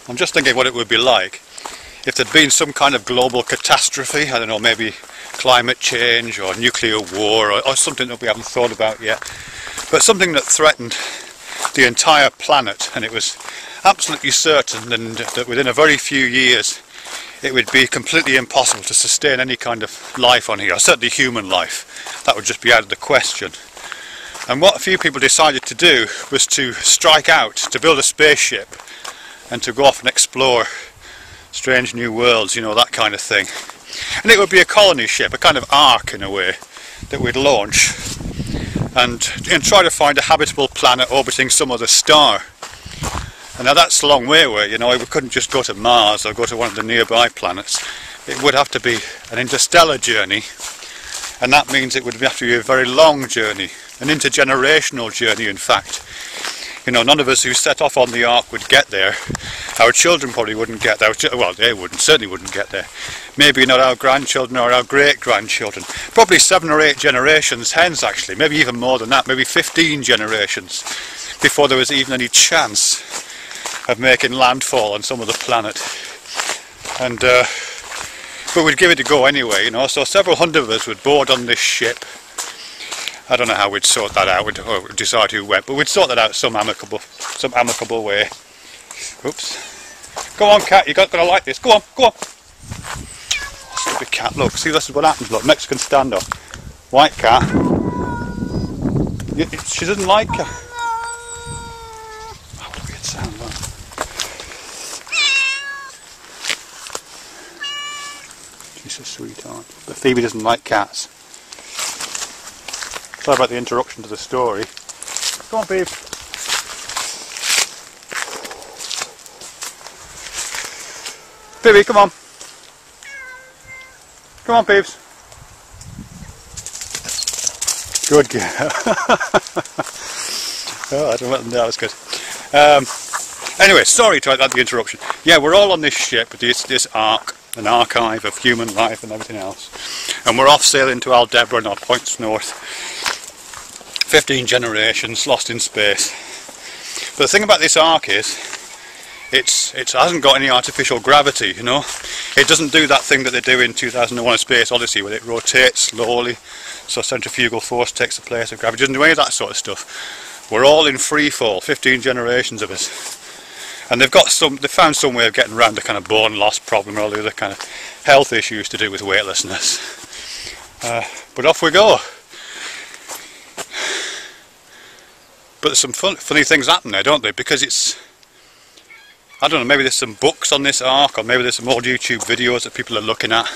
I'm just thinking what it would be like if there'd been some kind of global catastrophe, I don't know, maybe climate change or nuclear war or something that we haven't thought about yet, but something that threatened the entire planet, and it was absolutely certain that within a very few years it would be completely impossible to sustain any kind of life on here, certainly human life. That would just be out of the question. And what a few people decided to do was to strike out, to build a spaceship and to go off and explore strange new worlds, you know, that kind of thing. And it would be a colony ship, a kind of ark in a way, that we'd launch and try to find a habitable planet orbiting some other star. And now that's a long way away, you know, we couldn't just go to Mars or go to one of the nearby planets. It would have to be an interstellar journey, and that means it would have to be a very long journey, an intergenerational journey in fact. You know, none of us who set off on the ark would get there. Our children probably wouldn't get there. Well, they wouldn't, certainly wouldn't get there. Maybe not our grandchildren or our great-grandchildren. Probably 7 or 8 generations hence actually, maybe even more than that, maybe 15 generations before there was even any chance of making landfall on some other planet. And but we'd give it a go anyway, you know, so several hundred of us would board on this ship. I don't know how we'd sort that out, or decide who went, but we'd sort that out some amicable way. Oops. Go on, cat, you're gonna like this. Go on, go on. Oh, stupid cat, look, see, this is what happens, look, Mexican standoff. White cat. She doesn't like her. Oh, what a weird sound, look. She's a sweetheart. But Phoebe doesn't like cats. Sorry about the interruption to the story. Come on, Phoebe. Phoebe, come on. Come on, Peeves. Good girl. Oh, I don't know, that was good. Anyway, sorry about the interruption. Yeah, we're all on this ship, this ark, an archive of human life and everything else. And we're off sailing to Aldebaran or points north. 15 generations lost in space. But the thing about this ark is, it hasn't got any artificial gravity, you know. It doesn't do that thing that they do in 2001: A Space Odyssey, where it rotates slowly, so centrifugal force takes the place of gravity. It doesn't do any of that sort of stuff. We're all in free fall, 15 generations of us. And they found some way of getting around the kind of bone loss problem or all the other kind of health issues to do with weightlessness. But off we go. But there's some funny things happen there, don't there? Because it's, I don't know, maybe there's some books on this ark, or maybe there's some old YouTube videos that people are looking at.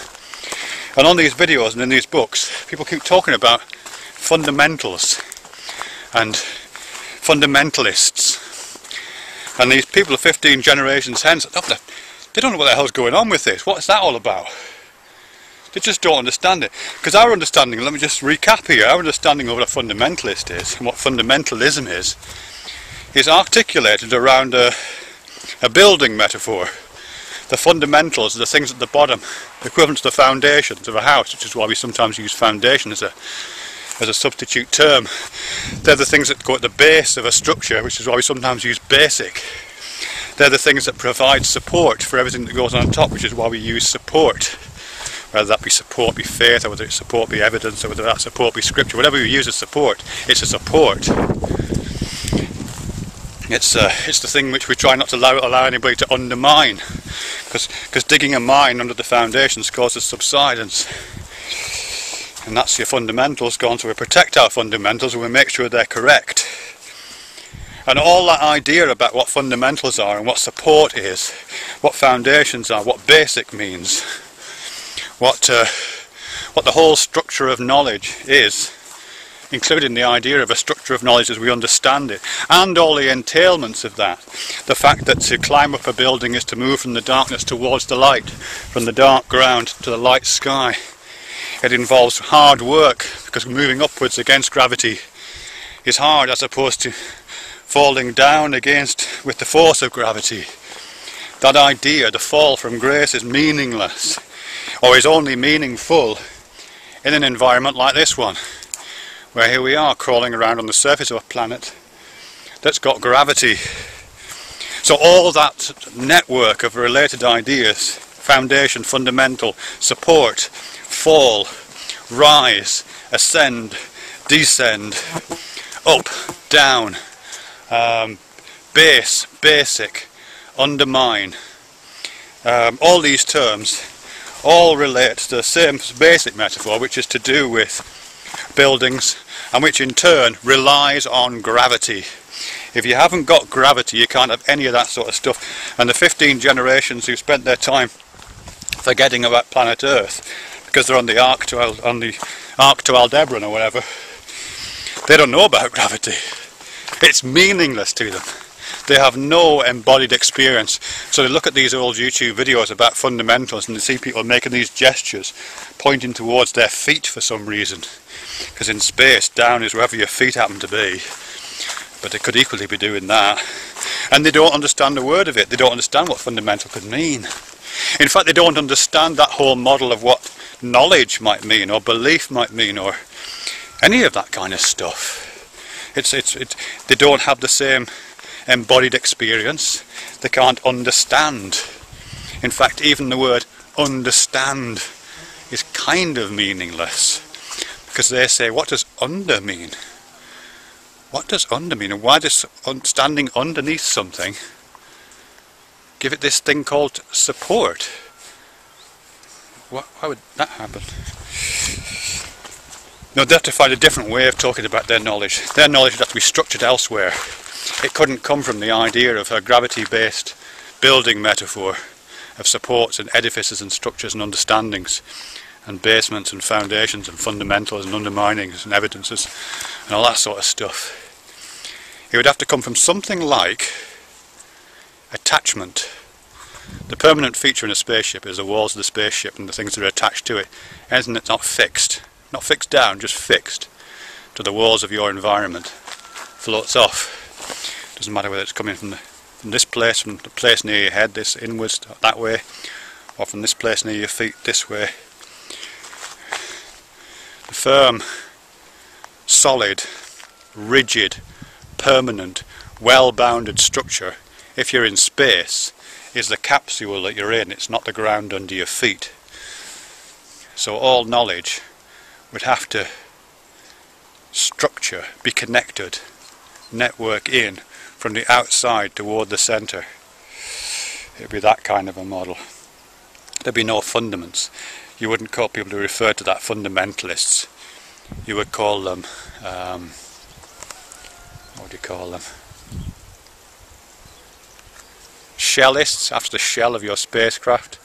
And on these videos and in these books, people keep talking about fundamentals and fundamentalists. And these people of 15 generations hence, they don't know what the hell's going on with this. What's that all about? They just don't understand it. Because our understanding, let me just recap here, our understanding of what a fundamentalist is, and what fundamentalism is articulated around a building metaphor. The fundamentals are the things at the bottom, equivalent to the foundations of a house, which is why we sometimes use foundation as a substitute term. They're the things that go at the base of a structure, which is why we sometimes use basic. They're the things that provide support for everything that goes on top, which is why we use support. Whether that be support be faith, or whether it's support be evidence, or whether that support be scripture, whatever you use as support, it's a support. It's the thing which we try not to allow anybody to undermine, because digging a mine under the foundations causes subsidence. And that's your fundamentals gone, so we protect our fundamentals and we make sure they're correct. And all that idea about what fundamentals are and what support is, what foundations are, what basic means, what the whole structure of knowledge is, including the idea of a structure of knowledge as we understand it, and all the entailments of that. The fact that to climb up a building is to move from the darkness towards the light, from the dark ground to the light sky. It involves hard work, because moving upwards against gravity is hard, as opposed to falling down with the force of gravity. That idea, the fall from grace, is meaningless, or is only meaningful in an environment like this one, where here we are crawling around on the surface of a planet that's got gravity. So all that network of related ideas, foundation, fundamental, support, fall, rise, ascend, descend, up, down, base, basic, undermine, all these terms all relate to the same basic metaphor, which is to do with buildings, and which in turn relies on gravity. If you haven't got gravity, you can't have any of that sort of stuff. And the 15 generations who spent their time forgetting about planet Earth because they're on the arc to Aldebaran or whatever, they don't know about gravity. It's meaningless to them. They have no embodied experience. So they look at these old YouTube videos about fundamentals and they see people making these gestures pointing towards their feet for some reason, because in space down is wherever your feet happen to be, but they could equally be doing that, and they don't understand a word of it. They don't understand what fundamental could mean. In fact, they don't understand that whole model of what knowledge might mean or belief might mean or any of that kind of stuff. They don't have the same embodied experience. They can't understand. In fact, even the word understand is kind of meaningless, because they say, what does under mean? What does under mean? And why does standing underneath something give it this thing called support? Why would that happen? No, they have to find a different way of talking about their knowledge. Their knowledge would have to be structured elsewhere. It couldn't come from the idea of a gravity-based building metaphor of supports and edifices and structures and understandings and basements and foundations and fundamentals and underminings and evidences and all that sort of stuff. It would have to come from something like attachment. The permanent feature in a spaceship is the walls of the spaceship and the things that are attached to it. Anything that's not fixed down, just fixed to the walls of your environment, floats off. Doesn't matter whether it's coming from this place, from the place near your head, this inwards that way, or from this place near your feet this way. The firm, solid, rigid, permanent, well-bounded structure, if you're in space, is the capsule that you're in. It's not the ground under your feet. So all knowledge would have to structure, be connected, network in from the outside toward the centre. It would be that kind of a model. There'd be no fundaments. You wouldn't call people who refer to that fundamentalists. You would call them, what do you call them? Shellists, after the shell of your spacecraft.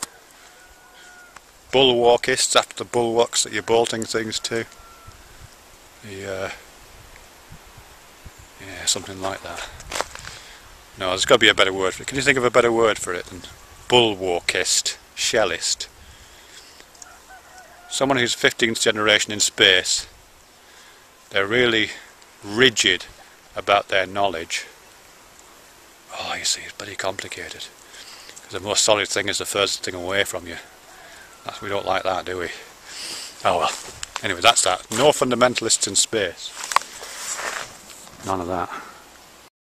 Bulwarkists, after the bulwarks that you're bolting things to. Yeah, something like that. No, there's got to be a better word for it. Can you think of a better word for it than bulwarkist, shellist? Someone who's 15th generation in space. They're really rigid about their knowledge. Oh, you see, it's bloody complicated. Because the most solid thing is the furthest thing away from you. We don't like that, do we? Oh well. Anyway, that's that. No fundamentalists in space. None of that.